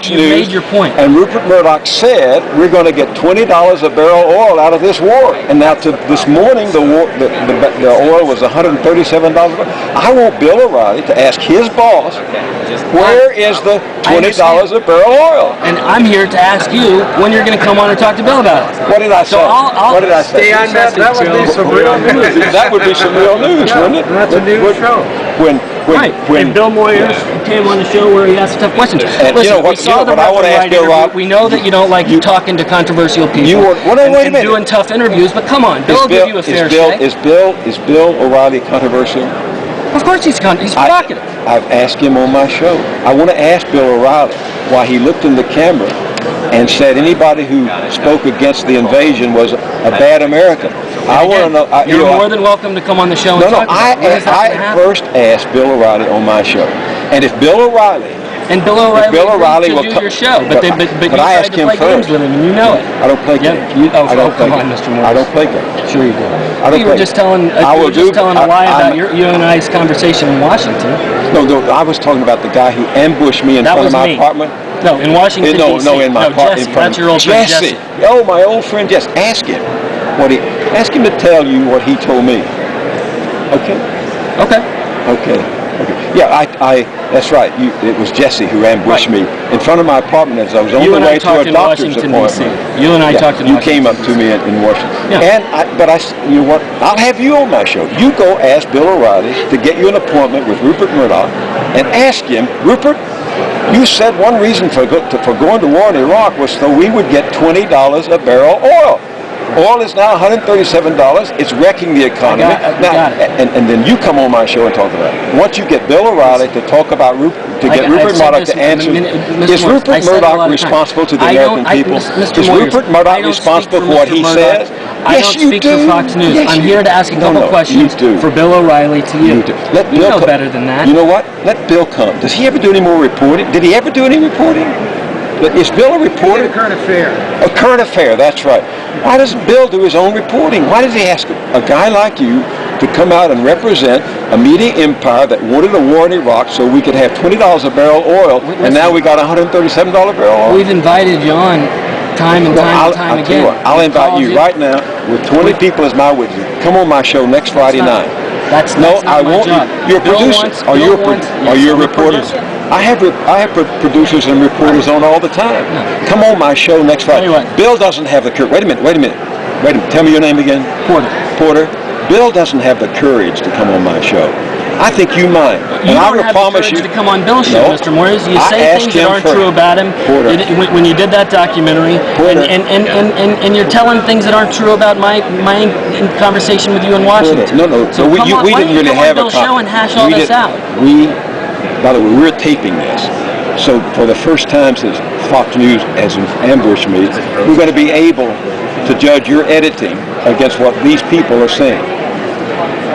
You made your point. And Rupert Murdoch said we're going to get $20 a barrel oil out of this war. And now to this morning the oil was $137 a barrel. I want Bill O'Reilly to ask his boss, where is the $20 a barrel oil? And I'm here to ask you when you're going to come on and talk to Bill about it. What did I say? What did I say? That would be some real news. That would be some real news, wouldn't it? That's a new show. When Bill Moyers came on the show where he asked tough questions. And listen, you know what? I want to ask Bill O'Reilly. We know that you don't like talking to controversial people and doing tough interviews, but come on, Bill will give you a fair shake. Is Bill O'Reilly controversial? Of course he's provocative. I've asked him on my show. I want to ask Bill O'Reilly why he looked in the camera and said anybody who spoke against the invasion was a bad American. I want to know. You're more than welcome to come on the show and talk about it. I first asked Bill O'Reilly on my show, and if Bill O'Reilly will do your show, but you tried to play games with him, and you know it. I don't play games. Come on, Mr. Moyers. I don't play games. Sure you do. You were just telling a lie about you and I's conversation in Washington. No, I was talking about the guy who ambushed me in front of my apartment. No, in Washington, D.C. No, in my apartment. That's your old friend Jesse. Oh, my old friend Jesse. Ask him to tell you what he told me. Okay. Yeah, that's right. It was Jesse who ambushed me in front of my apartment as I was on the way to a doctor's appointment. You and I talked in Washington. You came up to me in Washington. Yeah. You know what? I'll have you on my show. You go ask Bill O'Reilly to get you an appointment with Rupert Murdoch and ask him, Rupert, you said one reason for going to war in Iraq was so we would get $20 a barrel oil. Oil is now $137. It's wrecking the economy. And then you come on my show and talk about it. Once you get Bill O'Reilly to talk about Rupert Murdoch to answer, is Rupert Murdoch responsible to the American people? Is Rupert Murdoch responsible for what he says? Yes, you do. I don't speak for Fox News. I'm here to ask a couple questions for Bill O'Reilly to you. You know better than that. You know what? Let Bill come. Does he ever do any more reporting? Did he ever do any reporting? Is Bill a reporter? A current affair. A current affair, that's right. Why doesn't Bill do his own reporting? Why does he ask a guy like you to come out and represent a media empire that wanted a war in Iraq so we could have $20 a barrel oil, and now we got $137 a barrel oil? We've invited you on time and time again. I'll invite you right now with 20 people as my witness. Come on my show next Friday night. I won't. You're a producer. Are you a reporter? I have producers and reporters on all the time. No. Come on my show next Friday. Bill doesn't have the courage. Wait a minute. Tell me your name again. Porter. Bill doesn't have the courage to come on my show. I think you might. You don't have the courage to come on Bill's show, Mr. Moyers. You say things that aren't true about him. When you did that documentary, and you're telling things that aren't true about my conversation with you in Washington. No. So we didn't really have a show and hash all this out. By the way, we're taping this. So for the first time since Fox News has ambushed me, we're going to be able to judge your editing against what these people are saying.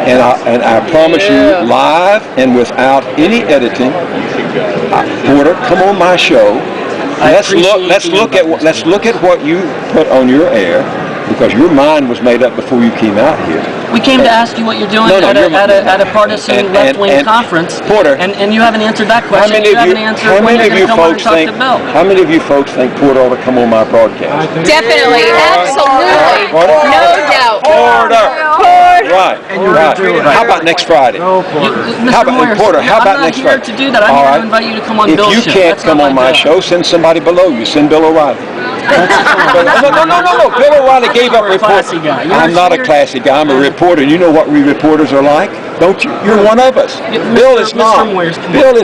And I promise you, live and without any editing, Porter, come on my show. Let's look at what you put on your air, because your mind was made up before you came out here. We came to ask you what you're doing at a partisan left-wing conference, Porter, and you haven't answered that question. How many of you folks think Porter ought to come on my broadcast? Definitely, absolutely, no doubt. Porter. Right. How about next Friday? Porter, how about next Friday? I'm not here to do that. I'm here to invite you to come on Bill's show. If you can't come on my show, send somebody below you. Send Bill O'Reilly. No. Bill O'Reilly gave up reporting. I'm not a classy guy. I'm a reporter. You know what we reporters are like, don't you? You're one of us. Bill is not. Bill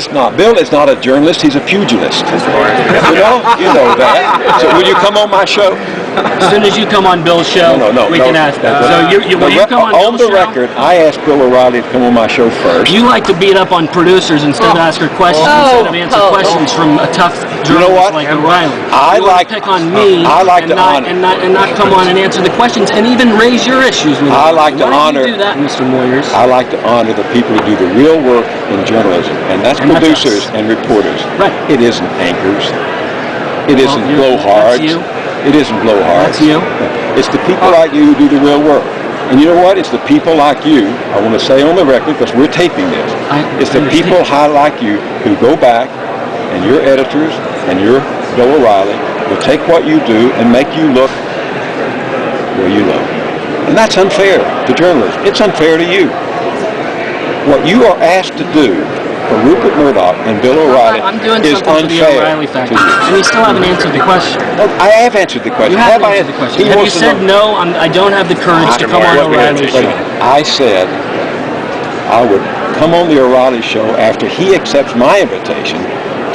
is not a journalist. He's a pugilist. You know that. So will you come on my show? As soon as you come on Bill's show, we can ask that. So will you come on Bill's show? On the record, I asked Bill O'Reilly to come on my show first. You like to beat up on producers instead of ask her questions, instead of answer questions from a tough journalist like O'Reilly. I like to pick on me and not come on and answer the questions and even raise your issues with me. I like to honor. Why do you do that, Mr. Moyers? I like to honor the people who do the real work in journalism, and that's producers and reporters. Right. It isn't anchors. It isn't blowhards. It isn't blowhards. That's you. It's the people like you who do the real work. And you know what? It's the people like you, I want to say on the record, because we're taping this, it's the people like you who go back, and your editors, and you're Bill O'Reilly, will take what you do and make you look where you look. And that's unfair to journalists. It's unfair to you. What you are asked to do for Rupert Murdoch and Bill O'Reilly I'm doing is something to the unfair O'Reilly to factor, you. and you still haven't answered the question. I have answered the question. You have answered the question. Have you said no? I don't have the courage to come on O'Reilly's show. I said I would come on the O'Reilly show after he accepts my invitation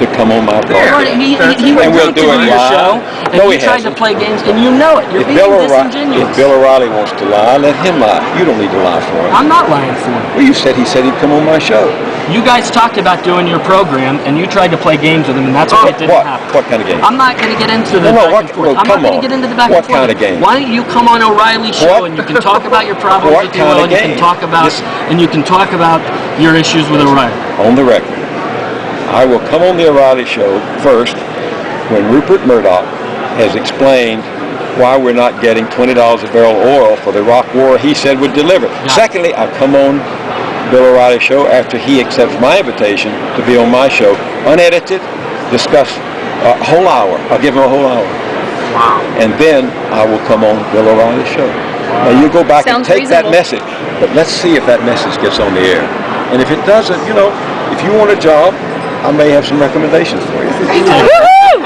to come on my program. He And went we'll out do to it your live. show, and No, he he tried to hasn't. play games, and you know it. You're being disingenuous. If Bill O'Reilly wants to lie, let him lie. You don't need to lie for him. I'm not lying for him. Well, you said he said he'd come on my show. You guys talked about doing your program, and you tried to play games with him, and that's why it didn't happen. What kind of game? I'm not going to get into the No, back and forth. I'm not going to get into the back and forth. What kind of game? Why don't you come on O'Reilly's show and you can talk about your problems with your will, and you can talk about your issues with O'Reilly. On the record, I will come on the O'Reilly show first when Rupert Murdoch has explained why we're not getting $20 a barrel of oil for the Iraq war he said would deliver. Yeah. Secondly, I'll come on Bill O'Reilly's show after he accepts my invitation to be on my show, unedited, discuss a whole hour. I'll give him a whole hour. Wow. And then I will come on Bill O'Reilly's show. Now you go back and take that message, but let's see if that message gets on the air. And if it doesn't, if you want a job, I may have some recommendations for you. Woohoo!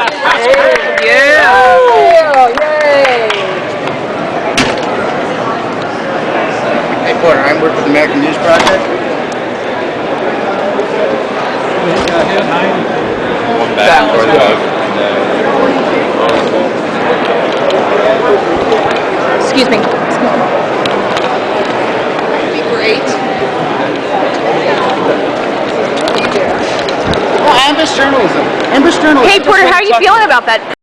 Yeah! Yay! Hey, Porter, I work for the American News Project. Excuse me. That'd be great. Well, Ambush journalism. Ambush journalism. Hey, Porter, how are you feeling about that?